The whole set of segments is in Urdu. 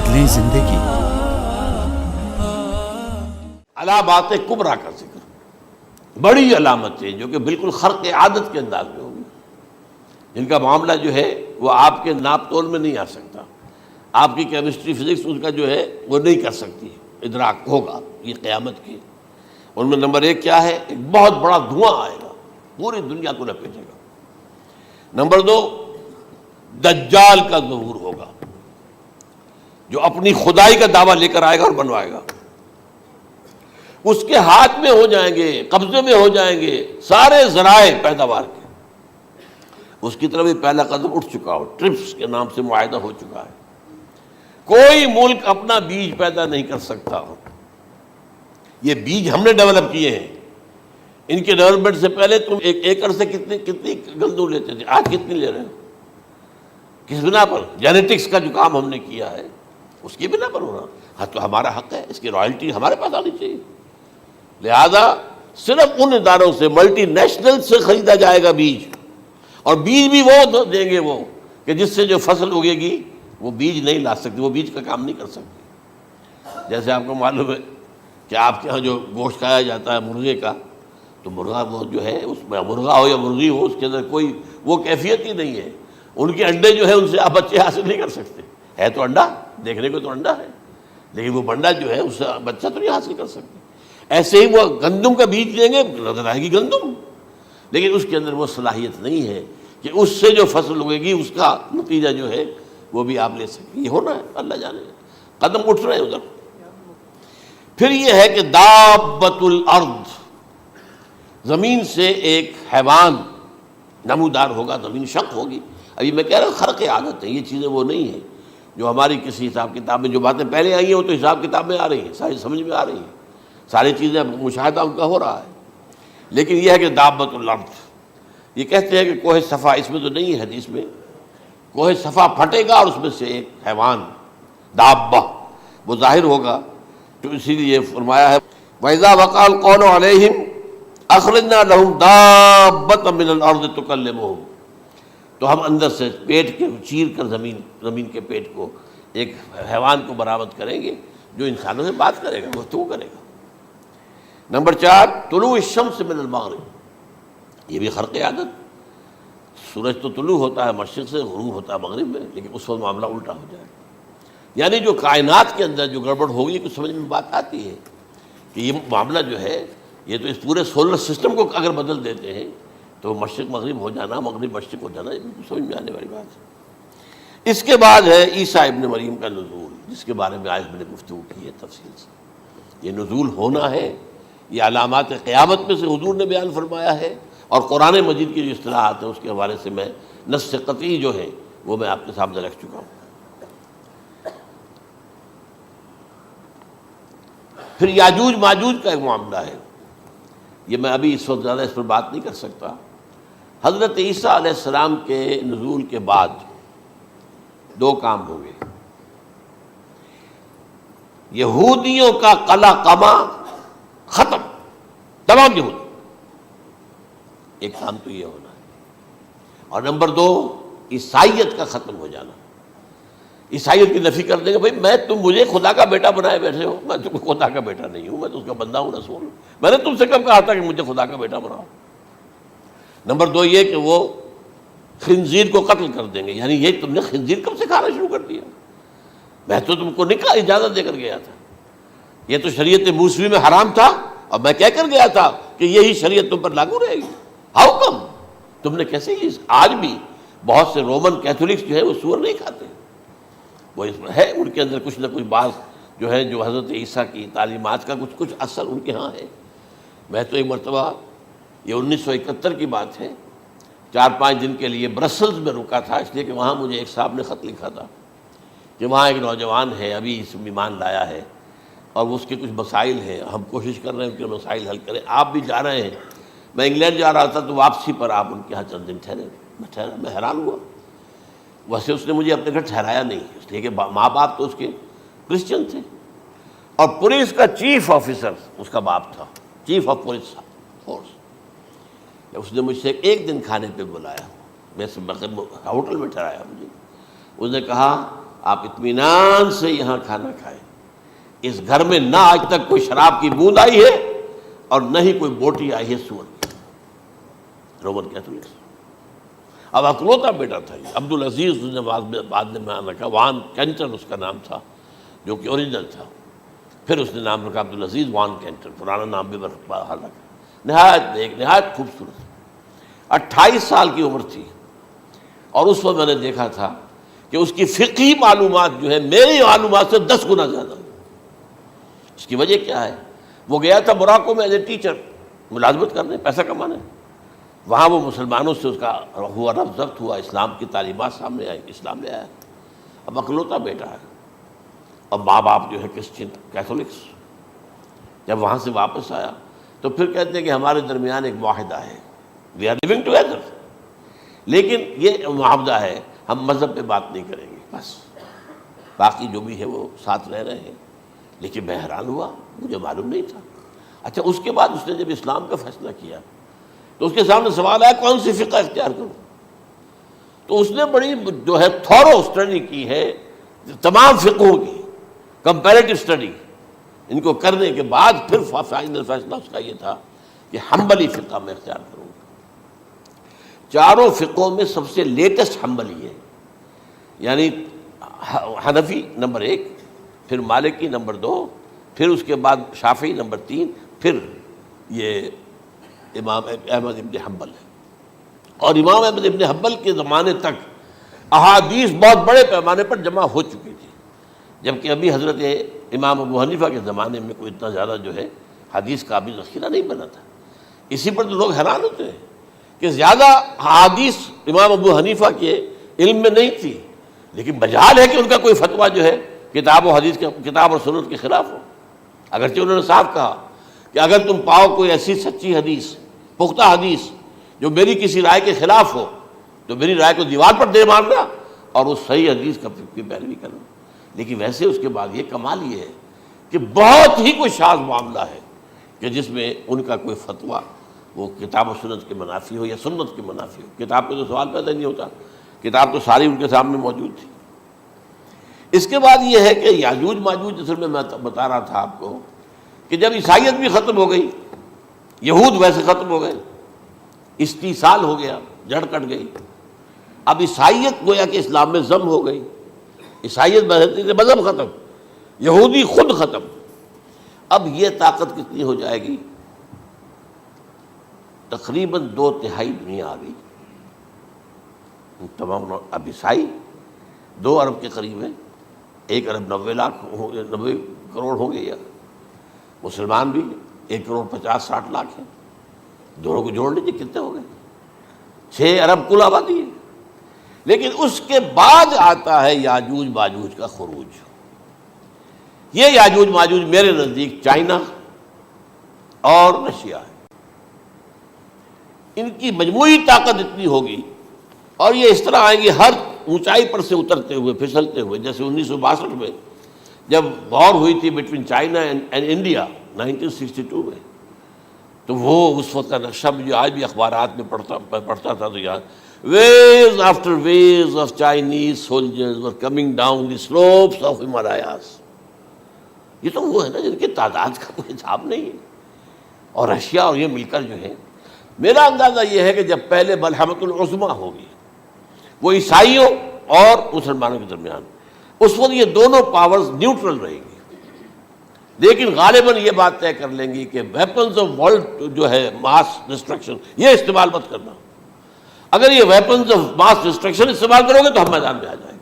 شکلیں زندگی۔ علامات کبریٰ کا ذکر، بڑی علامتیں جو کہ بالکل خرق عادت کے انداز میں ہوگی، جن کا معاملہ جو ہے وہ آپ کے ناپ تول میں نہیں آ سکتا، آپ کی کیمسٹری فزکس ان کا جو ہے وہ نہیں کر سکتی، ادراک ہوگا یہ قیامت کی۔ ان میں نمبر ایک کیا ہے؟ ایک بہت بڑا دھواں آئے گا، پوری دنیا کو لپیٹے گا۔ نمبر دو، دجال کا ظہور ہوگا، جو اپنی خدائی کا دعویٰ لے کر آئے گا اور بنوائے گا۔ اس کے ہاتھ میں ہو جائیں گے، قبضے میں ہو جائیں گے سارے ذرائع پیداوار کے۔ اس کی طرف بھی پہلا قدم اٹھ چکا ہو، ٹرپس کے نام سے معاہدہ ہو چکا ہے۔ کوئی ملک اپنا بیج پیدا نہیں کر سکتا ہو، یہ بیج ہم نے ڈیولپ کیے ہیں۔ ان کے ڈیولپمنٹ سے پہلے تم ایک ایکڑ سے کتنی گندم لیتے تھے، آج کتنی لے رہے ہو؟ کس بنا پر؟ جینیٹکس کا جو کام ہم نے کیا ہے اس کی بنا پر ہو رہا۔ ہاں تو ہمارا حق ہے، اس کی رائلٹی ہمارے پاس آنی چاہیے۔ لہذا صرف ان اداروں سے، ملٹی نیشنل سے خریدا جائے گا بیج، اور بیج بھی وہ دیں گے وہ کہ جس سے جو فصل اگے گی وہ بیج نہیں لا سکتی، وہ بیج کا کام نہیں کر سکتی۔ جیسے آپ کو معلوم ہے کہ آپ کے ہاں جو گوشت کھایا جاتا ہے مرغے کا، تو مرغا وہ جو ہے اس میں، مرغا ہو یا مرغی ہو، اس کے اندر کوئی وہ کیفیت ہی نہیں ہے۔ ان کے انڈے جو ہے ان سے آپ بچے حاصل نہیں کر سکتے، ہے تو انڈا، دیکھنے کو تو انڈا ہے، لیکن وہ بنڈا جو ہے اس سے بچہ تو نہیں حاصل کر سکتے۔ ایسے ہی وہ گندم کا بیج لیں گے، نظر آئے گی گندم، لیکن اس کے اندر وہ صلاحیت نہیں ہے کہ اس سے جو فصل اگے گی اس کا نتیجہ جو ہے وہ بھی آپ لے سکیں۔ یہ ہونا ہے، اللہ جانے، قدم اٹھ رہے ہیں ادھر۔ پھر یہ ہے کہ دابۃ الارض، زمین سے ایک حیوان نمودار ہوگا، زمین شق ہوگی۔ ابھی میں کہہ رہا ہوں خرق عادت ہے، یہ چیزیں وہ نہیں ہیں جو ہماری کسی حساب کتاب میں جو باتیں پہلے آئی ہیں وہ تو حساب کتاب میں آ رہی ہیں، ساری سمجھ میں آ رہی ہیں، ساری چیزیں مشاہدہ ان کا ہو رہا ہے۔ لیکن یہ ہے کہ دابۃ الارض، یہ کہتے ہیں کہ کوہ صفا، اس میں تو نہیں ہے حدیث میں، کوہ صفا پھٹے گا اور اس میں سے ایک حیوان دابہ وہ ظاہر ہوگا، تو اسی لیے فرمایا ہے وَإِذَا وَقَعَ الْقَوْلُ عَلَيْهِمْ أَخْرَجْنَا لَهُمْ دَابَّةً مِّنَ الْأَرْضِ تُكَلِّمُهُمْ، تو ہم اندر سے پیٹ کے چیر کر زمین کے پیٹ کو ایک حیوان کو برآمد کریں گے جو انسانوں سے بات کرے گا، گفتگو کرے گا۔ نمبر چار، طلوع الشمس من المغرب، یہ بھی خرق عادت، سورج تو طلوع ہوتا ہے مشرق سے، غروب ہوتا ہے مغرب میں، لیکن اس وقت معاملہ الٹا ہو جائے، یعنی جو کائنات کے اندر جو گڑبڑ ہوگی کچھ سمجھ میں بات آتی ہے کہ یہ معاملہ جو ہے یہ تو اس پورے سولر سسٹم کو اگر بدل دیتے ہیں تو مشرق مغرب ہو جانا، مغرب مشرق ہو جانا، یہ سمجھ میں آنے والی بات ہے۔ اس کے بعد ہے عیسیٰ ابن مریم کا نزول، جس کے بارے میں آج میں نے گفتگو کی ہے تفصیل سے۔ یہ نزول ہونا ہے، یہ علامات قیامت میں سے حضور نے بیان فرمایا ہے، اور قرآن مجید کی جو اصطلاحات ہیں اس کے حوالے سے میں نص قطعی جو ہے وہ میں آپ کے سامنے رکھ چکا ہوں۔ پھر یاجوج ماجوج کا ایک معاملہ ہے، یہ میں ابھی اس وقت زیادہ اس پر بات نہیں کر سکتا۔ حضرت عیسیٰ علیہ السلام کے نزول کے بعد دو کام ہوں گے، یہودیوں کا قلع قمع ختم، تمام یہود، ایک کام تو یہ ہونا ہے، اور نمبر دو عیسائیت کا ختم ہو جانا۔ عیسائیت کی نفی کر دیں گے، بھائی تم مجھے خدا کا بیٹا بنائے بیٹھے ہو، میں تم خدا کا بیٹا نہیں ہوں، میں تو اس کا بندہ ہوں، رسول ہوں، میں نے تم سے کب کہا تھا کہ مجھے خدا کا بیٹا بناؤ۔ نمبر دو یہ کہ وہ خنزیر کو قتل کر دیں گے، یعنی یہ تم نے خنزیر کب سے کھانا شروع کر دیا؟ میں تو تم کو نکاح اجازت دے کر گیا تھا، یہ تو شریعت موسوی میں حرام تھا، اور میں کہہ کر گیا تھا کہ یہی شریعت تم پر لاگو رہے گی، ہاؤ کم تم نے کیسے یہ؟ آج بھی بہت سے رومن کیتھولکس جو ہے وہ سور نہیں کھاتے، وہ اس میں ہے ان کے اندر کچھ نہ کچھ بات جو ہے جو حضرت عیسیٰ کی تعلیمات کا کچھ اثر ان کے ہاں ہے۔ میں تو ایک مرتبہ، یہ 1971 کی بات ہے، 4-5 دن کے لیے برسلز میں رکا تھا، اس لیے کہ وہاں مجھے ایک صاحب نے خط لکھا تھا کہ وہاں ایک نوجوان ہے، ابھی اس ایمان لایا ہے، اور اس کے کچھ مسائل ہیں، ہم کوشش کر رہے ہیں ان کے مسائل حل کریں، آپ بھی جا رہے ہیں۔ میں انگلینڈ جا رہا تھا تو واپسی پر آپ ان کے یہاں چند دن ٹھہرے، میں حیران ہوا، ویسے اس نے مجھے اپنے گھر ٹھہرایا نہیں، اس لیے کہ ماں باپ تو اس کے کرسچن تھے، اور پولیس کا چیف آفیسر اس کا باپ تھا، چیف آف پولیس فورس۔ اس نے مجھ سے ایک دن کھانے پہ بلایا، میں ہوٹل میں ٹھہرایا مجھے، اس نے کہا آپ اطمینان سے یہاں کھانا کھائیں، اس گھر میں نہ آج تک کوئی شراب کی بوند آئی ہے اور نہ ہی کوئی بوٹی آئی ہے سور کی۔ Roman Catholics. اب اکلوتا بیٹا تھا یہ عبدالعزیز، اس نے بعد میں نام رکھا، وان کینٹر اس کا نام تھا جو کہ اوریجنل تھا، پھر اس نے نام رکھا عبدالعزیز وان کینٹر، پرانا نام بھی حالانکہ نہایت نیک، نہایت خوبصورت۔ 28 سال کی عمر تھی، اور اس وقت میں نے دیکھا تھا کہ اس کی فقہی معلومات جو ہے میری معلومات سے 10 گنا زیادہ۔ اس کی وجہ کیا ہے؟ وہ گیا تھا موراکو میں ایز اے ٹیچر ملازمت کرنے، پیسہ کمانے، وہاں وہ مسلمانوں سے اس کا ہوا رفع ضبط ہوا، اسلام کی تعلیمات سامنے آئی، اسلام لے آیا۔ اب اکلوتا بیٹا ہے، اب ماں باپ جو ہے کرسچن کیتھولکس۔ جب وہاں سے واپس آیا تو پھر کہتے ہیں کہ ہمارے درمیان ایک معاہدہ ہے، وی آر لیونگ ٹوگیدر، لیکن یہ معاہدہ ہے ہم مذہب پہ بات نہیں کریں گے، بس باقی جو بھی ہے وہ ساتھ رہ رہے ہیں۔ لیکن میں حیران ہوا، مجھے معلوم نہیں تھا۔ اچھا، اس کے بعد اس نے جب اسلام کا فیصلہ کیا تو اس کے سامنے سوال آیا کون سی فقہ اختیار کروں؟ تو اس نے بڑی جو ہے تھورو اسٹڈی کی ہے تمام فقہوں کی، کمپیریٹو اسٹڈی، ان کو کرنے کے بعد پھر فائنل فیصلہ اس کا یہ تھا کہ حنبلی فقہ میں اختیار کروں گا۔ چاروں فقہوں میں سب سے لیٹسٹ حنبلی ہے، یعنی حنفی نمبر 1، پھر مالکی نمبر 2، پھر اس کے بعد شافعی نمبر 3، پھر یہ امام احمد ابن حنبل ہے۔ اور امام احمد ابن حنبل کے زمانے تک احادیث بہت بڑے پیمانے پر جمع ہو چکی تھی، جبکہ ابھی حضرت امام ابو حنیفہ کے زمانے میں کوئی اتنا زیادہ جو ہے حدیث کا بھی ذخیرہ نہیں بنا تھا۔ اسی پر تو لوگ حیران ہوتے ہیں کہ زیادہ حدیث امام ابو حنیفہ کے علم میں نہیں تھی، لیکن مجال ہے کہ ان کا کوئی فتویٰ جو ہے کتاب و حدیث کے، کتاب اور سنت کے خلاف ہو۔ اگرچہ انہوں نے صاف کہا کہ اگر تم پاؤ کوئی ایسی سچی حدیث، پختہ حدیث جو میری کسی رائے کے خلاف ہو تو میری رائے کو دیوار پر دے مارنا اور اس صحیح حدیث کا پیروی کرنا۔ لیکن ویسے اس کے بعد یہ کمال یہ ہے کہ بہت ہی کوئی شاذ معاملہ ہے کہ جس میں ان کا کوئی فتویٰ وہ کتاب و سنت کے منافی ہو یا سنت کے منافی ہو۔ کتاب پہ تو سوال پیدا نہیں ہوتا، کتاب تو ساری ان کے سامنے موجود تھی۔ اس کے بعد یہ ہے کہ یاجوج ماجوج، اصل میں بتا رہا تھا آپ کو کہ جب عیسائیت بھی ختم ہو گئی، یہود ویسے ختم ہو گئے، استیصال ہو گیا، جڑ کٹ گئی، اب عیسائیت گویا کہ اسلام میں ضم ہو گئی، عیسائیت مذہب ختم، یہودی خود ختم۔ اب یہ طاقت کتنی ہو جائے گی؟ تقریباً 2/3 دنیا آ گئی، تمام اب عیسائی 2 ارب کے قریب ہیں، 1 ارب 90 کروڑ ہوں گے، یا مسلمان بھی 1 کروڑ 50-60 لاکھ ہیں، دونوں کو جوڑ لیجیے کتنے ہو گئے؟ 6 ارب کل آبادی ہے۔ لیکن اس کے بعد آتا ہے یاجوج ماجوج کا خروج۔ یہ یاجوج ماجوج میرے نزدیک چائنا اور رشیا ہے، ان کی مجموعی طاقت اتنی ہوگی اور یہ اس طرح آئیں گے ہر اونچائی پر سے اترتے ہوئے، پھسلتے ہوئے، جیسے 1962 میں جب وار ہوئی تھی بٹوین چائنا اینڈ انڈیا 1962 میں، تو وہ اس وقت کا نقشہ مجھے آج بھی اخبارات میں پڑھتا تھا تو یاد، waves after waves of Chinese soldiers were coming down the slopes of Himalayas۔ یہ تو وہ ہے نا جن کی تعداد کا کوئی حساب نہیں ہے، اور رشیا اور یہ مل کر جو ہے، میرا اندازہ یہ ہے کہ جب پہلے ملحمۃ العظمیٰ ہوگی وہ عیسائیوں اور مسلمانوں کے درمیان، اس وقت یہ دونوں پاورز نیوٹرل رہیں گی، لیکن غالباً یہ بات طے کر لیں گی کہ ویپنز آف ورلڈ جو ہے ماس ڈسٹرکشن، یہ استعمال مت کرنا، اگر یہ ویپنز آف ماس ڈسٹرکشن استعمال کرو گے تو ہم میدان میں آ جائیں گے۔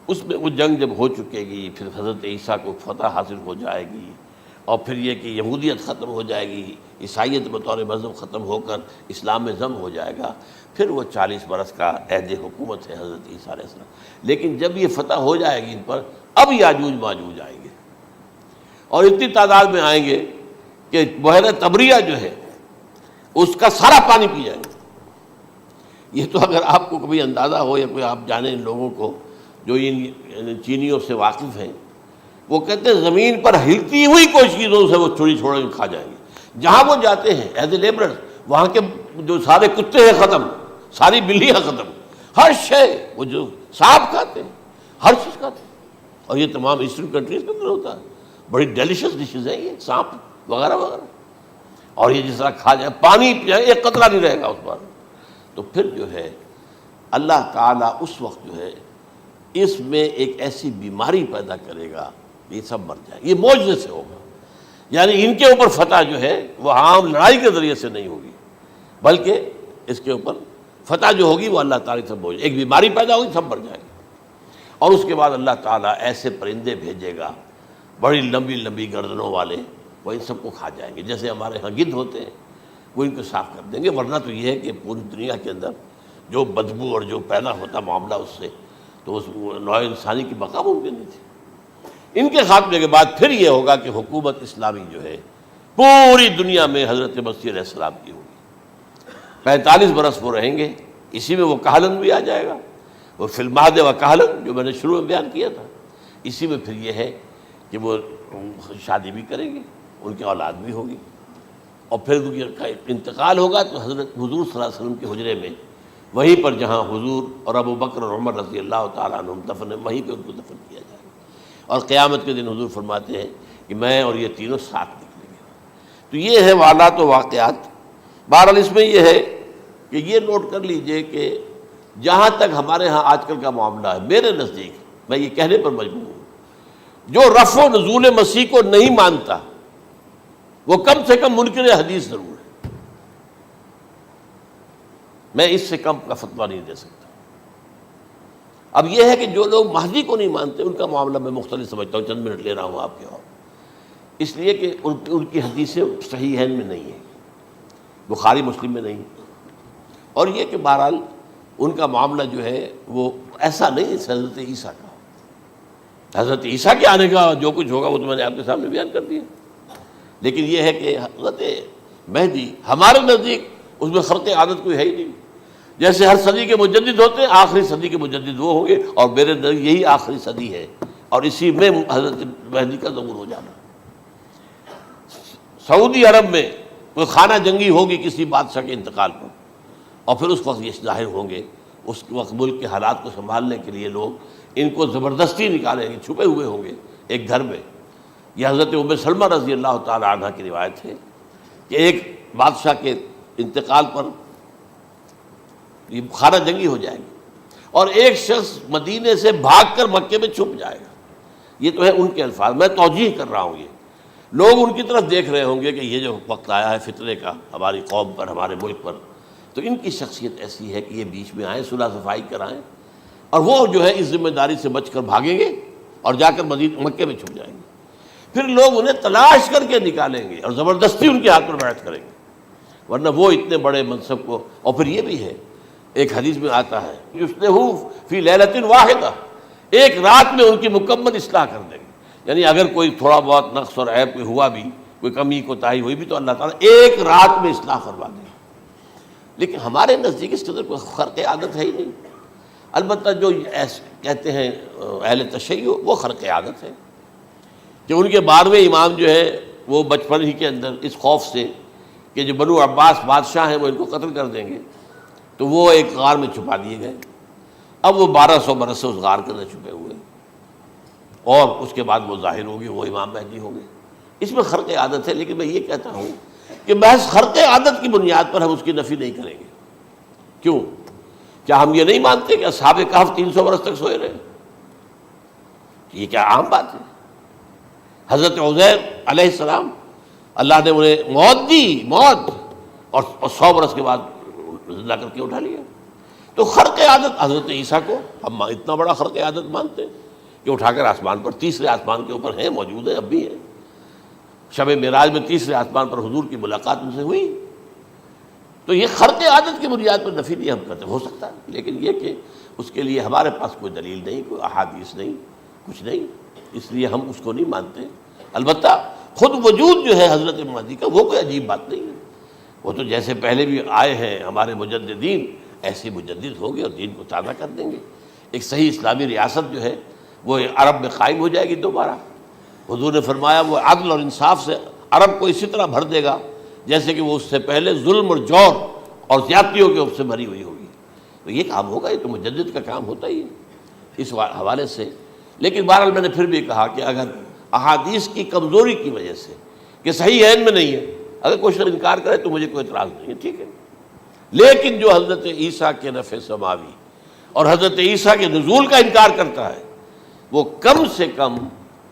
اس میں وہ جنگ جب ہو چکے گی، پھر حضرت عیسیٰ کو فتح حاصل ہو جائے گی، اور پھر یہ کہ یہودیت ختم ہو جائے گی، عیسائیت بطور مذہب ختم ہو کر اسلام میں ضم ہو جائے گا، پھر وہ 40 برس کا عہد حکومت ہے حضرت عیسیٰ علیہ السلام۔ لیکن جب یہ فتح ہو جائے گی ان پر، اب یاجوج ماجوج آئیں گے، اور اتنی تعداد میں آئیں گے کہ بحیرہ طبریہ جو ہے اس کا سارا پانی پی جائیں گے۔ یہ تو اگر آپ کو کبھی اندازہ ہو یا کوئی آپ جانیں ان لوگوں کو جو ان چینیوں سے واقف ہیں، وہ کہتے ہیں زمین پر ہلتی ہوئی کوئی چیزوں سے وہ چھوڑی چھوڑ کے کھا جائیں گے۔ جہاں وہ جاتے ہیں ایز اے لیبرر، وہاں کے جو سارے کتے ہیں ختم، ساری بلیاں ختم، ہر شے، وہ جو سانپ کھاتے ہیں، ہر چیز کھاتے ہیں، اور یہ تمام ایسٹرن کنٹریز کے اندر ہوتا ہے، بڑی ڈیلیشس ڈشز ہیں یہ، سانپ وغیرہ وغیرہ، اور یہ جس طرح کھا جائے، پانی پیا ایک قطرہ نہیں رہے گا اس پر. تو پھر جو ہے اللہ تعالیٰ اس وقت جو ہے اس میں ایک ایسی بیماری پیدا کرے گا کہ یہ سب مر جائیں. یہ معجزے سے ہوگا، یعنی ان کے اوپر فتح جو ہے وہ عام لڑائی کے ذریعے سے نہیں ہوگی، بلکہ اس کے اوپر فتح جو ہوگی وہ اللہ تعالیٰ سے بوجھ، ایک بیماری پیدا ہوگی سب مر جائیں گے. اور اس کے بعد اللہ تعالیٰ ایسے پرندے بھیجے گا بڑی لمبی لمبی گردنوں والے، وہ ان سب کو کھا جائیں گے. جیسے ہمارے ہاں گدھ ہوتے ہیں وہ ان کو صاف کر دیں گے. ورنہ تو یہ ہے کہ پوری دنیا کے اندر جو بدبو اور جو پیدا ہوتا معاملہ اس سے، تو اس نوع انسانی کی بقا ممکن نہیں تھی. ان کے خاتمے کے بعد پھر یہ ہوگا کہ حکومت اسلامی جو ہے پوری دنیا میں حضرت مسیح علیہ السلام کی ہوگی. 45 برس وہ رہیں گے، اسی میں وہ کہلن بھی آ جائے گا، وہ فی المہد و کہلن جو میں نے شروع میں بیان کیا تھا. اسی میں پھر یہ ہے کہ وہ شادی بھی کریں گے، ان کی اولاد بھی ہوگی، اور پھر ان کا انتقال ہوگا تو حضرت حضور صلی اللہ علیہ وسلم کے حجرے میں، وہیں پر جہاں حضور اور ابو بکر اور عمر رضی اللہ تعالیٰ عنہم دفن ہیں، وہیں پہ ان کو دفن کیا جائے گا. اور قیامت کے دن حضور فرماتے ہیں کہ میں اور یہ تینوں ساتھ نکلیں گے. تو یہ ہے والات و واقعات. بہرحال اس میں یہ ہے کہ یہ نوٹ کر لیجئے کہ جہاں تک ہمارے ہاں آج کل کا معاملہ ہے، میرے نزدیک میں یہ کہنے پر مجبور ہوں، جو رفع و نزول مسیح کو نہیں مانتا وہ کم سے کم منکر حدیث ضرور ہے. میں اس سے کم کا فتویٰ نہیں دے سکتا. اب یہ ہے کہ جو لوگ مہدی کو نہیں مانتے ان کا معاملہ میں مختلف سمجھتا ہوں. چند منٹ لے رہا ہوں آپ کے، اور اس لیے کہ ان کی حدیثیں صحیحین میں نہیں ہیں، بخاری مسلم میں نہیں. اور یہ کہ بہرحال ان کا معاملہ جو ہے وہ ایسا نہیں ہے حضرت عیسیٰ کا. حضرت عیسیٰ کے آنے کا جو کچھ ہوگا وہ تو میں نے آپ کے سامنے بیان کر دیا. لیکن یہ ہے کہ حضرت مہدی ہمارے نزدیک اس میں خرق عادت کوئی ہے ہی نہیں. جیسے ہر صدی کے مجدد ہوتے ہیں، آخری صدی کے مجدد وہ ہوں گے، اور میرے نزدیک یہی آخری صدی ہے، اور اسی میں حضرت مہدی کا ظہور ہو جانا. سعودی عرب میں کوئی خانہ جنگی ہوگی کسی بادشاہ کے انتقال پر، اور پھر اس وقت یہ ظاہر ہوں گے. اس وقت ملک کے حالات کو سنبھالنے کے لیے لوگ ان کو زبردستی نکالیں گے، چھپے ہوئے ہوں گے ایک گھر میں. یہ حضرت ام سلمہ رضی اللہ تعالی عنہ کی روایت ہے کہ ایک بادشاہ کے انتقال پر یہ خانہ جنگی ہو جائے گی، اور ایک شخص مدینے سے بھاگ کر مکے میں چھپ جائے گا. یہ تو ہے ان کے الفاظ، میں توجیہ کر رہا ہوں. یہ لوگ ان کی طرف دیکھ رہے ہوں گے کہ یہ جو وقت آیا ہے فتنے کا ہماری قوم پر، ہمارے ملک پر، تو ان کی شخصیت ایسی ہے کہ یہ بیچ میں آئیں، صلح صفائی کرائیں، اور وہ جو ہے اس ذمہ داری سے بچ کر بھاگیں گے اور جا کر مکے میں چھپ جائیں گے. پھر لوگ انہیں تلاش کر کے نکالیں گے اور زبردستی ان کے ہاتھ پر بیعت کریں گے، ورنہ وہ اتنے بڑے منصب کو. اور پھر یہ بھی ہے، ایک حدیث میں آتا ہے یصلحو فی لیلۃ واحدہ، ایک رات میں ان کی مکمل اصلاح کر دیں گے. یعنی اگر کوئی تھوڑا بہت نقص اور عیب کوئی ہوا بھی، کوئی کمی کوتاہی ہوئی بھی، تو اللہ تعالیٰ ایک رات میں اصلاح کروا دیں گے. لیکن ہمارے نزدیک اس کے اندر کوئی خرق عادت ہے ہی نہیں. البتہ جو کہتے ہیں اہل تشیع، وہ خرق عادت ہے کہ ان کے 12ویں امام جو ہے وہ بچپن ہی کے اندر اس خوف سے کہ جو بنو عباس بادشاہ ہیں وہ ان کو قتل کر دیں گے، تو وہ ایک غار میں چھپا دیے گئے. اب وہ 1200 برس سے اس غار کے اندر چھپے ہوئے، اور اس کے بعد وہ ظاہر ہوگی، وہ امام مہدی ہوں گے. اس میں خرق عادت ہے. لیکن میں یہ کہتا ہوں کہ محض خرق عادت کی بنیاد پر ہم اس کی نفی نہیں کریں گے. کیوں؟ کیا ہم یہ نہیں مانتے کہ اصحاب کہف 300 برس تک سوئے رہے؟ یہ کیا عام بات ہے؟ حضرت عزیر علیہ السلام اللہ نے انہیں موت دی، موت، اور 100 برس کے بعد زندہ کر کے اٹھا لیا. تو خرق عادت حضرت عیسیٰ کو ہم اتنا بڑا خرق عادت مانتے ہیں کہ اٹھا کر آسمان پر، تیسرے آسمان کے اوپر ہیں، موجود ہیں، اب بھی ہیں. شب معراج میں تیسرے آسمان پر حضور کی ملاقات ان سے ہوئی. تو یہ خرق عادت کی بنیاد پر نفی نہیں ہم کرتے. ہو سکتا ہے، لیکن یہ کہ اس کے لیے ہمارے پاس کوئی دلیل نہیں، کوئی احادیث نہیں، کچھ نہیں، اس لیے ہم اس کو نہیں مانتے. البتہ خود وجود جو ہے حضرت مہدی کا وہ کوئی عجیب بات نہیں ہے. وہ تو جیسے پہلے بھی آئے ہیں ہمارے مجددین، ایسے مجدد ہوں گے اور دین کو تازہ کر دیں گے. ایک صحیح اسلامی ریاست جو ہے وہ عرب میں قائم ہو جائے گی دوبارہ. حضور نے فرمایا وہ عدل اور انصاف سے عرب کو اسی طرح بھر دے گا جیسے کہ وہ اس سے پہلے ظلم اور جور اور زیادتیوں کے سے بھری ہوئی ہوگی. تو یہ کام ہوگا، یہ تو مجدد کا کام ہوتا ہی ہے. اس حوالے سے. لیکن بہرحال میں نے پھر بھی کہا کہ اگر احادیث کی کمزوری کی وجہ سے کہ صحیح عین میں نہیں ہے، اگر کوئی شخص انکار کرے تو مجھے کوئی اعتراض نہیں ہے، ٹھیک ہے. لیکن جو حضرت عیسیٰ کے نفع سماوی اور حضرت عیسیٰ کے نزول کا انکار کرتا ہے، وہ کم سے کم،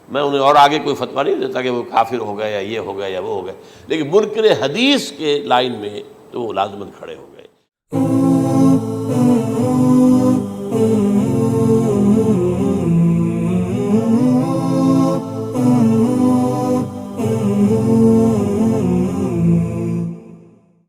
میں انہیں اور آگے کوئی فتویٰ نہیں دیتا کہ وہ کافر ہو گئے یا یہ ہو گیا یا وہ ہو گیا، لیکن منکر حدیث کے لائن میں تو وہ لازماً کھڑے ہو گئے.